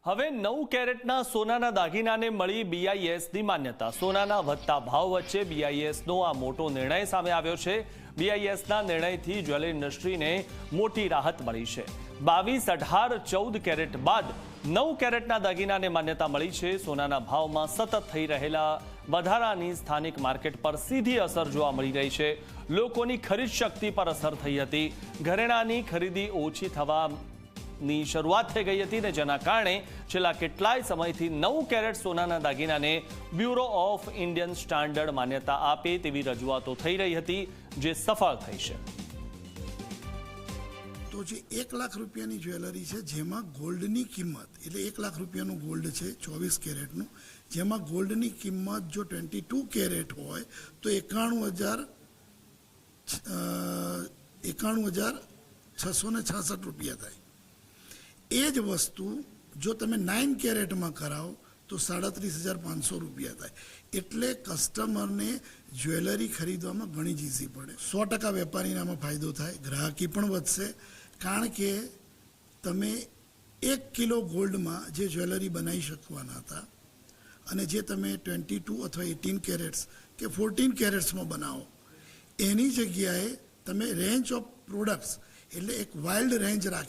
હવે 9 કેરેટના સોનાના દાગીનાને મળી BISની માન્યતા. સોનાના વધતા ભાવ વચ્ચે BISનો આ મોટો નિર્ણય સામે આવ્યો છે. BISના નિર્ણયથી જ્વેલરી ઇન્ડસ્ટ્રીને મોટી રાહત મળી છે. 22, 18, 14 કેરેટ બાદ 9 કેરેટના દાગીનાને માન્યતા મળી છે. સોનાના ભાવમાં સતત થઈ રહેલા વધારાની સ્થાનિક માર્કેટ પર સીધી અસર જોવા મળી રહી છે. લોકોની ખરીદ શક્તિ પર અસર થઈ હતી. ઘરેણાંની ખરીદી ઓછી થવાની શરૂઆત થઈ ગઈ હતી ને જેના કારણે છેલ્લા કેટલાય સમયથી 9 કેરેટ સોનાના દાગીનાને બ્યુરો ઓફ ઇન્ડિયન સ્ટાન્ડર્ડ માન્યતા આપે તેવી રજૂઆતો થઈ રહી હતી, જે સફળ થઈ છે. તો જે 1 લાખ રૂપિયાની જ્વેલરી છે જેમાં ગોલ્ડની કિંમત એટલે 1 લાખ રૂપિયાનું ગોલ્ડ છે 24 કેરેટનું, જેમાં ગોલ્ડની કિંમત જો 22 કેરેટ હોય તો 91,666 રૂપિયા થાય. એ જ વસ્તુ જો તમે 9 કેરેટમાં કરાવો તો 37,500 રૂપિયા થાય. એટલે કસ્ટમરને જ્વેલરી ખરીદવામાં ઘણી જ ઈઝી પડે. 100% વેપારીનામાં ફાયદો થાય, ગ્રાહકી પણ વધશે. કારણ કે તમે 1 કિલો ગોલ્ડમાં જે જ્વેલરી બનાવી શકવાના હતા અને જે તમે 22 અથવા 18 કેરેટ્સ કે 14 કેરેટ્સમાં બનાવો એની જગ્યાએ તમે રેન્જ ઓફ પ્રોડક્ટ્સ એટલે એક વાઇલ્ડ રેન્જ રાખી